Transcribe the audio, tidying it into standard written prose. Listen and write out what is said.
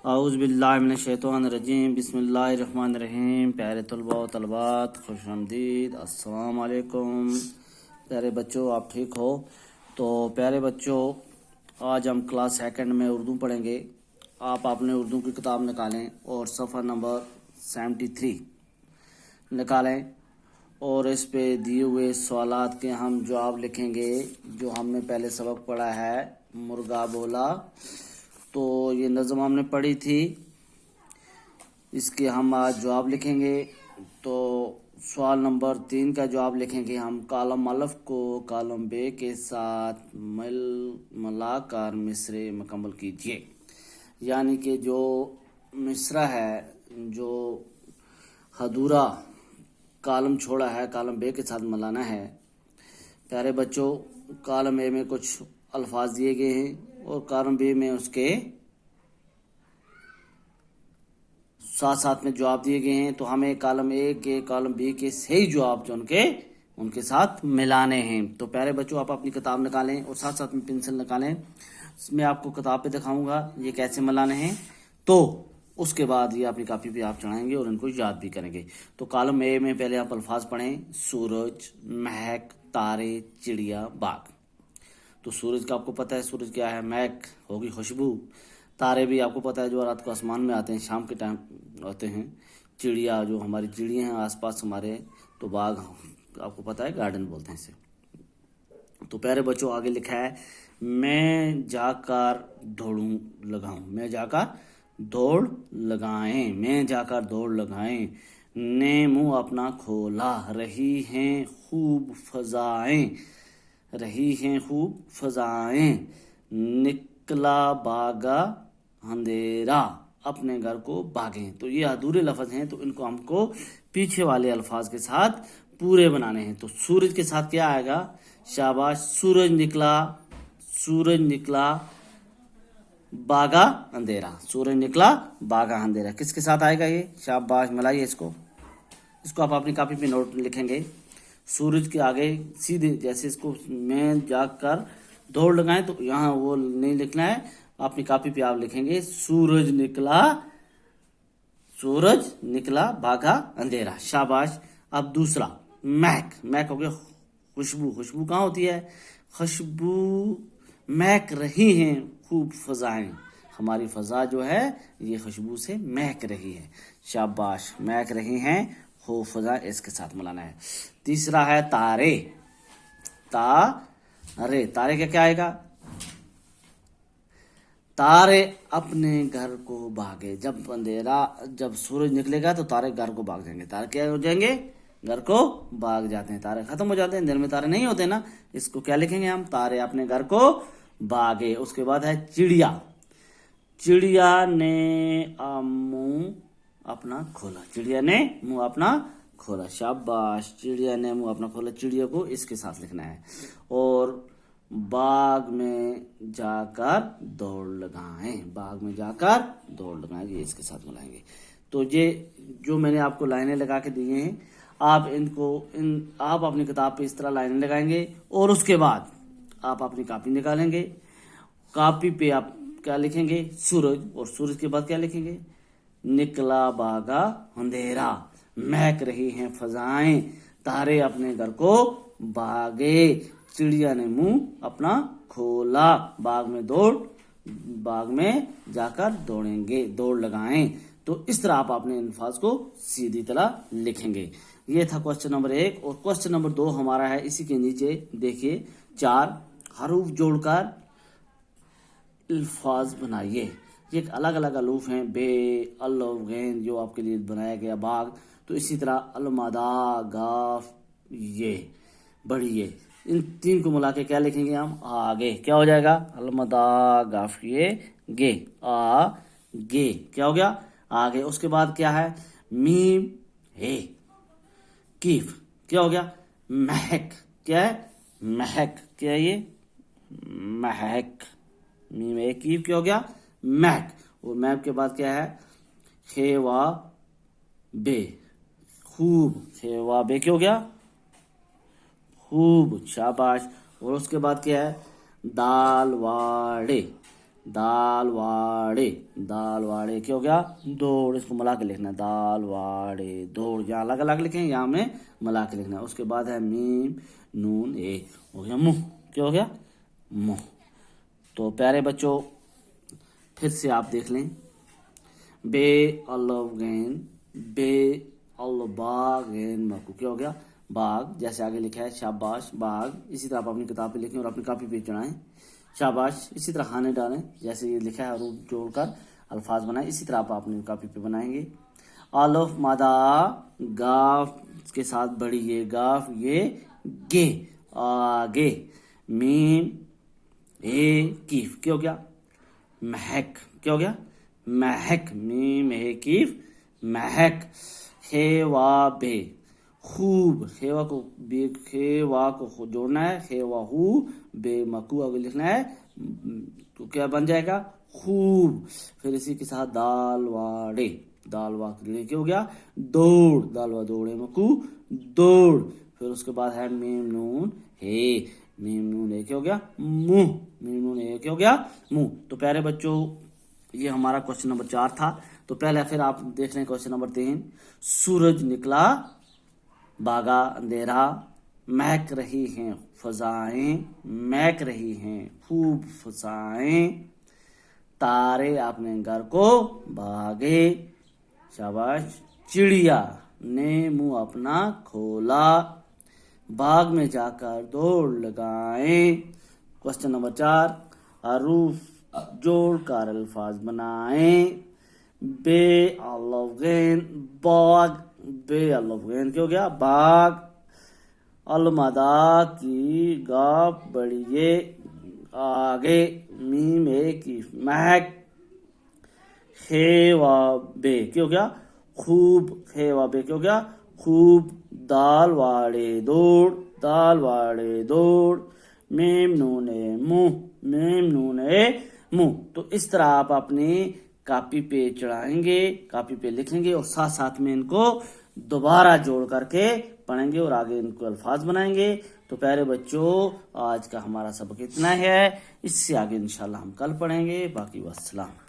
اعوذ باللہ من الشیطان الرجیم، بسم اللہ الرحمن الرحیم۔ پیارے طلباء و طلبات، خوش آمدید، السلام علیکم۔ پیارے بچوں، آپ ٹھیک ہو؟ تو پیارے بچوں، آج ہم کلاس سیکنڈ میں اردو پڑھیں گے۔ آپ اپنے اردو کی کتاب نکالیں اور صفحہ نمبر 73 نکالیں، اور اس پہ دیے ہوئے سوالات کے ہم جواب لکھیں گے جو ہم نے پہلے سبق پڑھا ہے، مرغا بولا۔ تو یہ نظم ہم نے پڑھی تھی، اس کے ہم آج جواب لکھیں گے۔ تو سوال نمبر 3 کا جواب لکھیں گے ہم۔ کالم الف کو کالم بے کے ساتھ ملا کر مصرعے مکمل کیجیے۔ یعنی کہ جو مصرع ہے، جو ادھورا کالم چھوڑا ہے، کالم بے کے ساتھ ملانا ہے۔ پیارے بچوں، کالم اے میں کچھ الفاظ دیے گئے ہیں اور کالم بی میں اس کے ساتھ میں جواب دیے گئے ہیں، تو ہمیں کالم اے کے کالم بی کے صحیح جواب جو ان کے ساتھ ملانے ہیں۔ تو پیارے بچوں، آپ اپنی کتاب نکالیں اور ساتھ میں پنسل نکالیں۔ اس میں آپ کو کتاب پہ دکھاؤں گا یہ کیسے ملانے ہیں، تو اس کے بعد یہ اپنی کاپی پہ آپ چڑھائیں گے اور ان کو یاد بھی کریں گے۔ تو کالم اے میں پہلے آپ الفاظ پڑھیں: سورج، مہک، تارے، چڑیا، باغ۔ تو سورج کا آپ کو پتہ ہے سورج کیا ہے، مہک ہوگی خوشبو، تارے بھی آپ کو پتہ ہے جو رات کو آسمان میں آتے ہیں، شام کے ٹائم آتے ہیں، چڑیا جو ہماری چڑیاں ہیں آس پاس ہمارے، تو باغ آپ کو پتہ ہے گارڈن بولتے ہیں اسے۔ تو پیارے بچوں، آگے لکھا ہے: میں جا کر دوڑوں لگاؤں، میں جا کر دوڑ لگائیں، میں جا کر دوڑ لگائیں، نے منہ اپنا کھولا، رہی ہیں خوب فضائیں، رہی ہیں خوب فضائیں، نکلا باغا اندھیرا، اپنے گھر کو بھاگیں۔ تو یہ ادھورے لفظ ہیں، تو ان کو ہم کو پیچھے والے الفاظ کے ساتھ پورے بنانے ہیں۔ تو سورج کے ساتھ کیا آئے گا؟ شاباش، سورج نکلا، سورج نکلا باغا اندھیرا، سورج نکلا باغا اندھیرا۔ کس کے ساتھ آئے گا یہ؟ شاباش، ملائیے اس کو آپ اپنی کاپی پہ نوٹ لکھیں گے۔ سورج کے آگے سیدھے جیسے اس کو میں جا کر دوڑ لگائیں، تو یہاں وہ نہیں لکھنا ہے، اپنی کاپی پہ آپ لکھیں گے سورج نکلا باغا اندھیرا۔ شاباش۔ اب دوسرا، مہک، مہک ہو گیا خوشبو، خوشبو کہاں ہوتی ہے؟ خوشبو، مہک رہی ہیں خوب فضائیں، ہماری فضا جو ہے یہ خوشبو سے مہک رہی ہے۔ شاباش، مہک رہی ہیں خوب فضا، اس کے ساتھ ملانا ہے۔ تیسرا ہے تارے، تارے کیا آئے گا؟ تارے اپنے گھر کو بھاگے، جب سورج نکلے گا تو تارے گھر کو بھاگ جائیں گے۔ تارے کیا ہو جائیں گے؟ گھر کو بھاگ جاتے ہیں، تارے ختم ہو جاتے ہیں، دن میں تارے نہیں ہوتے نا۔ اس کو کیا لکھیں گے ہم؟ تارے اپنے گھر کو بھاگے۔ اس کے بعد ہے چڑیا، چڑیا نے منہ اپنا کھولا، چڑیا نے منہ اپنا کھولا۔ شاباش، چڑیا نے منہ اپنا کھولا، چڑیا کو اس کے ساتھ لکھنا ہے۔ اور باغ میں جا کر دوڑ لگائیں، باغ میں جا کر دوڑ لگائیں، یہ اس کے ساتھ ملائیں گے۔ تو یہ جو میں نے آپ کو لائنیں لگا کے دیے ہیں، آپ اپنی کتاب پہ اس طرح لائنیں لگائیں گے، اور اس کے بعد آپ اپنی کاپی نکالیں گے۔ کاپی پہ آپ کیا لکھیں گے؟ سورج، اور سورج کے بعد کیا لکھیں گے؟ نکلا باغا اندھیرا، مہک رہی ہیں فضائیں، تارے اپنے گھر کو بھاگے، چڑیا نے منہ اپنا کھولا، باغ میں جا کر دوڑ لگائیں۔ تو اس طرح آپ اپنے الفاظ کو سیدھی طرح لکھیں گے۔ یہ تھا کوسچن نمبر 1، اور کوسچن نمبر 2 ہمارا ہے اسی کے نیچے دیکھیے، 4 حروف جوڑ کر الفاظ بنائیے۔ یہ ایک الگ الگ حروف ہیں، بے، الف، غین، جو آپ کے لیے بنایا گیا باغ۔ تو اسی طرح المدا، گاف، یہ بڑی، یہ ان 3 کو ملا کے کیا لکھیں گے ہم؟ آگے کیا ہو جائے گا؟ المدا، گاف، یہ، گے، آگے، کیا ہو گیا؟ آگے۔ اس کے بعد کیا ہے؟ میم، ہے، کیف، کیا ہو گیا؟ مہک، کیا ہے؟ مہک، کیا ہے یہ؟ مہک، میم ہے کیف، کیا ہو گیا؟ مہک۔ اور مہک کے بعد کیا ہے؟ خیوا بے، خوب، خیوا بے کیا ہو گیا؟ خوب۔ شاباش۔ اور اس کے بعد کیا ہے؟ دال واڑے، دال واڑے، دال واڑے کیا ہو گیا؟ دوڑ، اس کو ملا کے لکھنا ہے، دال واڑے دوڑ، یہاں الگ الگ لکھیں، یہاں میں ملا کے لکھنا ہے۔ اس کے بعد ہے میم نون اے، ہو گیا منہ، کیا ہو گیا؟ منہ۔ تو پیارے بچوں پھر سے آپ دیکھ لیں، بے الف غین، بے البا غین مکو، کیا ہو گیا؟ باغ، جیسے آگے لکھا ہے شاباش باغ، اسی طرح آپ اپنی کتاب پہ لکھیں اور اپنی کاپی پہ چڑھائیں، شاباش، اسی طرح خانے ڈالیں، جیسے یہ لکھا ہے حروف جوڑ کر الفاظ بنائیں، اسی طرح آپ اپنی کاپی پہ بنائیں گے۔ الف مادہ گاف کے ساتھ بڑی یہ گاف یہ گے، آگے، میم اے کیف، کیا ہو گیا؟ مہک، کیا ہو گیا؟ مہک، میم اے کیف مہک۔ خیوا بے خوب، خیوا کو بے، خیوا کو جوڑنا ہے، خیوا ہو بے مکو آگے لکھنا ہے، تو کیا بن جائے گا؟ خوب۔ پھر اسی کے ساتھ دال واڑے، دال واڑے کیا ہو گیا؟ دوڑ، دال وا دوڑے مکو دوڑ۔ پھر اس کے بعد ہے میم نون ہے، میم نون ہے کیا ہو گیا؟ منہ، میم نون ہے کیا ہو گیا؟ منہ۔ تو پیارے بچوں یہ ہمارا کوشچن نمبر 4 تھا۔ تو پہلے پھر آپ دیکھ لیں کوشچن نمبر 3، سورج نکلا باغا اندھیرا، مہک رہی ہیں فضائیں، مہک رہی ہیں خوب فضائیں، تارے اپنے گھر کو بھاگے، شاباش، چڑیا نے منہ اپنا کھولا، باغ میں جا کر دوڑ لگائیں۔ کوشچن نمبر 4، حروف جوڑ کر الفاظ بنائیں، بے الف غین باغ، بے الف غین کیا ہو گیا؟ باغ، المدا کی گاف بڑھیے آگے، میم اے کی مہک، خیوا بے کیا ہو گیا؟ خوب، خیوا بے کیا ہو گیا؟ خوب، دال واڑے دوڑ، دال واڑے دوڑ، میم نون اے منہ، میم نون اے منہ۔ تو اس طرح آپ اپنی کاپی پہ چڑھائیں گے، کاپی پہ لکھیں گے اور ساتھ ساتھ میں ان کو دوبارہ جوڑ کر کے پڑھیں گے اور آگے ان کو الفاظ بنائیں گے۔ تو پیارے بچوں آج کا ہمارا سبق اتنا ہے، اس سے آگے انشاءاللہ ہم کل پڑھیں گے۔ باقی والسلام۔